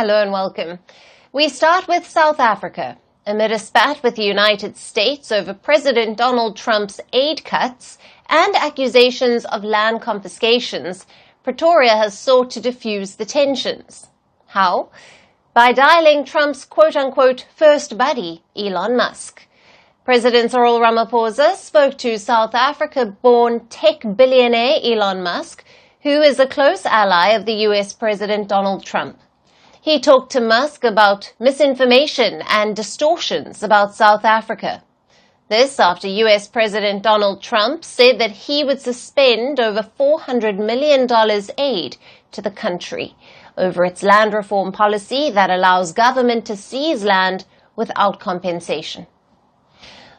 Hello and welcome. We start with South Africa. Amid a spat with the United States over President Donald Trump's aid cuts and accusations of land confiscations, Pretoria has sought to diffuse the tensions. How? By dialing Trump's quote-unquote first buddy, Elon Musk. President Cyril Ramaphosa spoke to South Africa-born tech billionaire Elon Musk, who is a close ally of the US President Donald Trump. He talked to Musk about misinformation and distortions about South Africa. This after US President Donald Trump said that he would suspend over $400 million aid to the country over its land reform policy that allows government to seize land without compensation.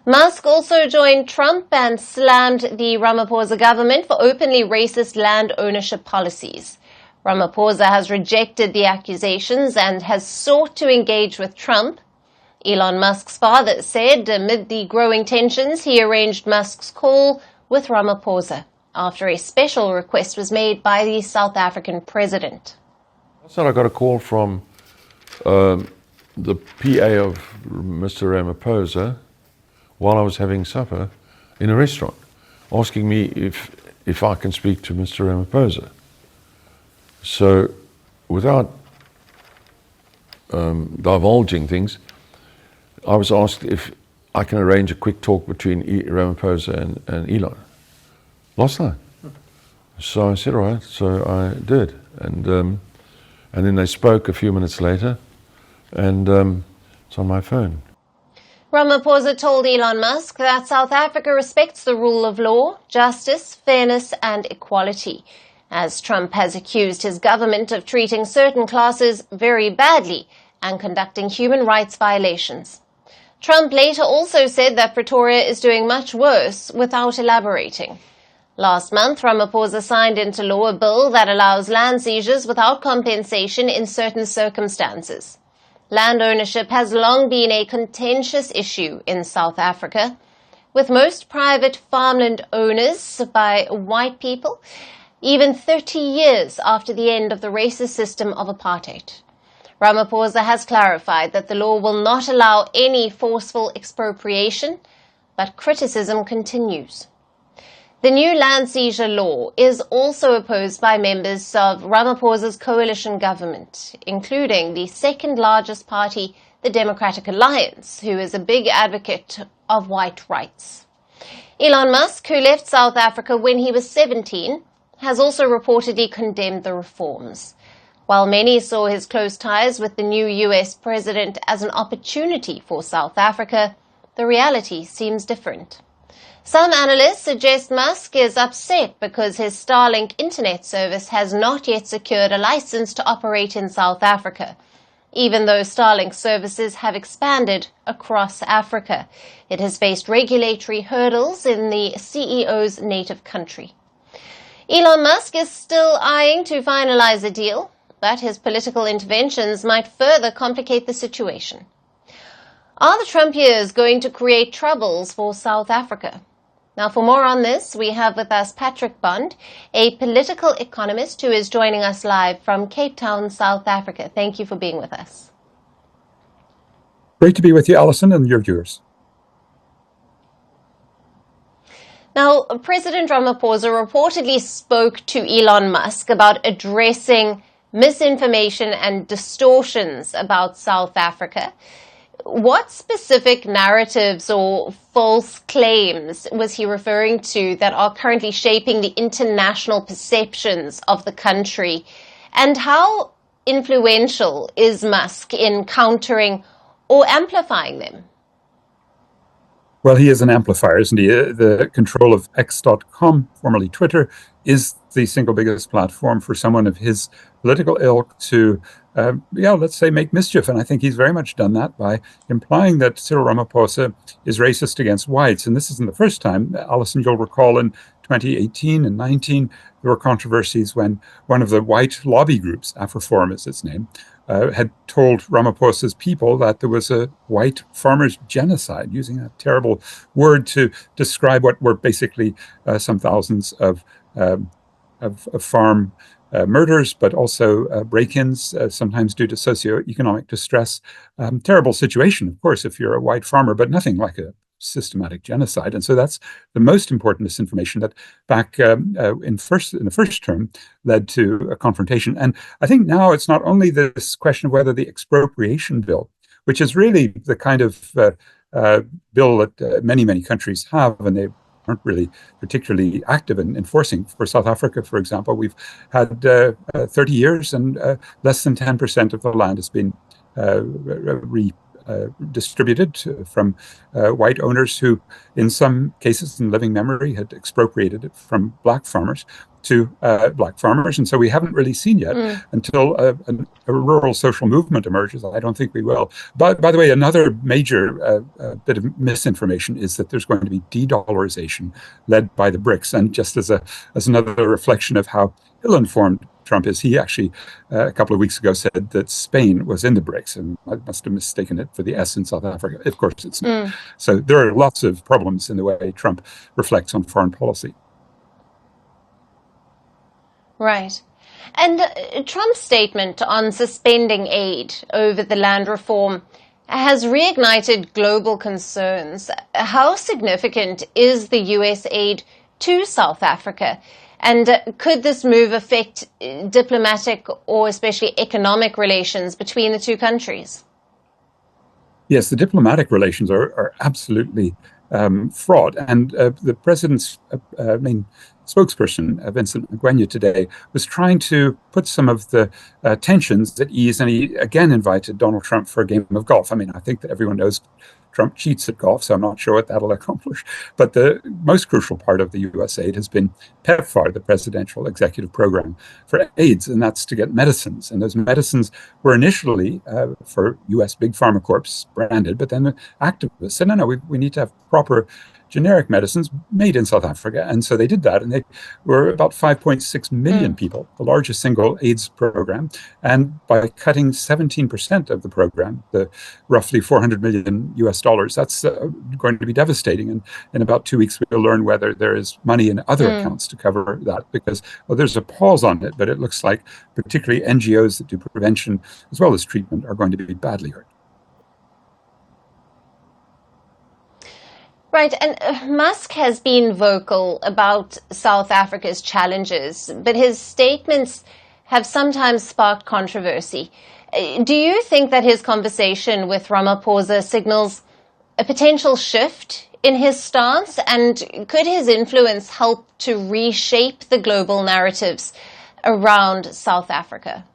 Musk also joined Trump and slammed the Ramaphosa government for openly racist land ownership policies. Ramaphosa has rejected the accusations and has sought to engage with Trump. Elon Musk's father said amid the growing tensions, he arranged Musk's call with Ramaphosa after a special request was made by the South African president. So I got a call from the PA of Mr. Ramaphosa while I was having supper in a restaurant, asking me if I can speak to Mr. Ramaphosa. So, without divulging things, I was asked if I can arrange a quick talk between Ramaphosa and Elon last night. So I said, all right, so I did. And then they spoke a few minutes later, and it's on my phone. Ramaphosa told Elon Musk that South Africa respects the rule of law, justice, fairness and equality, as Trump has accused his government of treating certain classes very badly and conducting human rights violations. Trump later also said that Pretoria is doing much worse without elaborating. Last month, Ramaphosa signed into law a bill that allows land seizures without compensation in certain circumstances. Land ownership has long been a contentious issue in South Africa, with most private farmland owners by white people, even 30 years after the end of the racist system of apartheid. Ramaphosa has clarified that the law will not allow any forceful expropriation, but criticism continues. The new land seizure law is also opposed by members of Ramaphosa's coalition government, including the second largest party, the Democratic Alliance, who is a big advocate of white rights. Elon Musk, who left South Africa when he was 17, has also reportedly condemned the reforms. While many saw his close ties with the new US president as an opportunity for South Africa, the reality seems different. Some analysts suggest Musk is upset because his Starlink internet service has not yet secured a license to operate in South Africa, even though Starlink services have expanded across Africa. It has faced regulatory hurdles in the CEO's native country. Elon Musk is still eyeing to finalize a deal, but his political interventions might further complicate the situation. Are the Trump years going to create troubles for South Africa? Now, for more on this, we have with us Patrick Bond, a political economist who is joining us live from Cape Town, South Africa. Thank you for being with us. Great to be with you, Alison, and your viewers. Now, President Ramaphosa reportedly spoke to Elon Musk about addressing misinformation and distortions about South Africa. What specific narratives or false claims was he referring to that are currently shaping the international perceptions of the country? And how influential is Musk in countering or amplifying them? Well, he is an amplifier, isn't he? The control of X.com, formerly Twitter, is the single biggest platform for someone of his political ilk to, let's say, make mischief. And I think he's very much done that by implying that Cyril Ramaphosa is racist against whites. And this isn't the first time. Alison, you'll recall in 2018 and 19, there were controversies when one of the white lobby groups, AfroForum is its name, had told Ramaphosa's people that there was a white farmers' genocide, using that terrible word to describe what were basically some thousands of of farm murders, but also break-ins, sometimes due to socioeconomic distress. Terrible situation, of course, if you're a white farmer, but nothing like a systematic genocide. And so that's the most important misinformation that back in the first term led to a confrontation. And I think now it's not only this question of whether the expropriation bill, which is really the kind of bill that many countries have, and they aren't really particularly active in enforcing. For South Africa, for example, we've had 30 years and less than 10% of the land has been distributed from white owners who, in some cases in living memory, had expropriated it from black farmers to black farmers. And so we haven't really seen yet until a rural social movement emerges. I don't think we will. But by the way, another major bit of misinformation is that there's going to be de-dollarization led by the BRICS. And just as another reflection of how ill-informed Trump is, he actually a couple of weeks ago said that Spain was in the BRICS, and I must have mistaken it for the S in South Africa. Of course it's not. So there are lots of problems in the way Trump reflects on foreign policy. Right. And Trump's statement on suspending aid over the land reform has reignited global concerns. How significant is the US aid to South Africa? And could this move affect diplomatic or especially economic relations between the two countries? Yes, the diplomatic relations are absolutely fraught. And the president's main spokesperson, Vincent Magwenya, today was trying to put some of the tensions at ease. And he again invited Donald Trump for a game of golf. I mean, I think that everyone knows Trump cheats at golf, so I'm not sure what that'll accomplish. But the most crucial part of the US aid has been PEPFAR, the Presidential Executive Program for AIDS, and that's to get medicines. And those medicines were initially for US Big Pharma Corps branded, but then the activists said, no, we need to have proper generic medicines made in South Africa. And so they did that, and they were about 5.6 million people, the largest single AIDS program. And by cutting 17% of the program, the roughly $400 million US, that's going to be devastating. And in about 2 weeks, we'll learn whether there is money in other accounts to cover that, because, well, there's a pause on it, but it looks like particularly NGOs that do prevention as well as treatment are going to be badly hurt. Right, and Musk has been vocal about South Africa's challenges, but his statements have sometimes sparked controversy. Do you think that his conversation with Ramaphosa signals a potential shift in his stance, and could his influence help to reshape the global narratives around South Africa?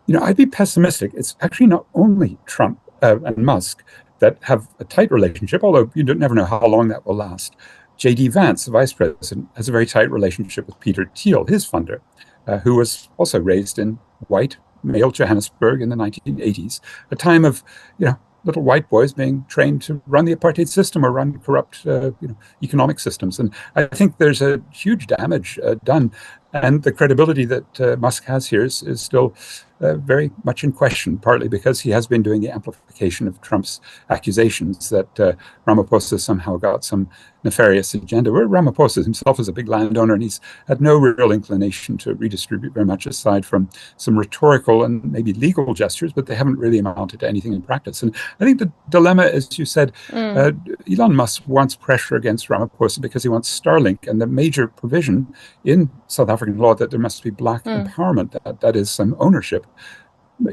You know, I'd be pessimistic. It's actually not only Trump and Musk that have a tight relationship, although you never know how long that will last. J.D. Vance, the vice president, has a very tight relationship with Peter Thiel, his funder, who was also raised in white, male Johannesburg in the 1980s, a time of, little white boys being trained to run the apartheid system or run corrupt, economic systems. And I think there's a huge damage done. And the credibility that Musk has here is still very much in question, partly because he has been doing the amplification of Trump's accusations that Ramaphosa somehow got some nefarious agenda. Where Ramaphosa himself is a big landowner, and he's had no real inclination to redistribute very much aside from some rhetorical and maybe legal gestures, but they haven't really amounted to anything in practice. And I think the dilemma, as you said, Elon Musk wants pressure against Ramaphosa because he wants Starlink, and the major provision in South African law that there must be black empowerment, that is some ownership.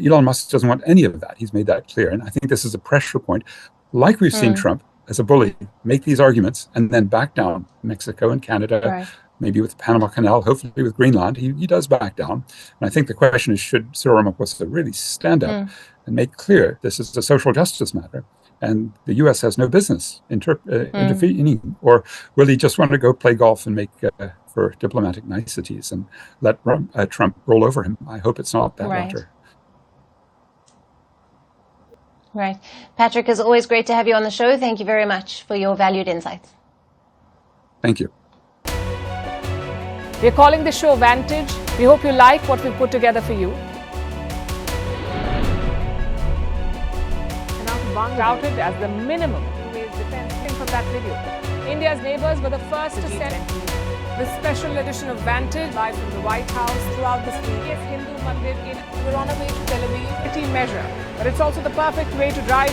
Elon Musk doesn't want any of that. He's made that clear. And I think this is a pressure point. Like we've seen Trump as a bully make these arguments and then back down. Mexico and Canada, maybe with the Panama Canal, hopefully with Greenland, he does back down. And I think the question is, should Cyril Ramaphosa really stand up and make clear this is a social justice matter, and the U.S. has no business intervening? Or will he just want to go play golf and make for diplomatic niceties and let Trump roll over him? I hope it's not that latter. Right. Patrick, it's always great to have you on the show. Thank you very much for your valued insights. Thank you. We're calling the show Vantage. We hope you like what we put together for you. Touted as the minimum defense from that video. India's neighbors were the first to send. This special edition of Vantage, live from the White House throughout this week. Yes, Hindu Mandir in we're on our way to Tel Aviv. City measure, but it's also the perfect way to drive.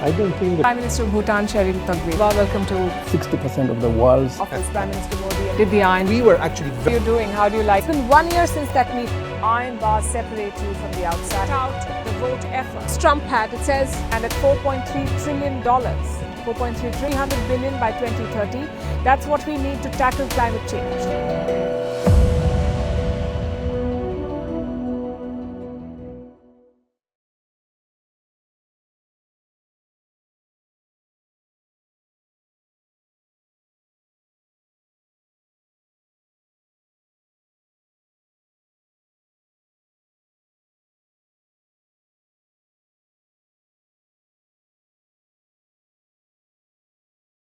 I don't think that Prime Minister of Bhutan, Sheryl Tagwe. Welcome to 60% of the world's office. Prime Minister Modi did the iron. we were actually How are you doing? How do you like? It's been 1 year since that meeting. Iron bars separate you from the outside. Out the vote effort. Trump had, it says, and at $4.3 trillion. 4.3 300 billion by 2030. That's what we need to tackle climate change.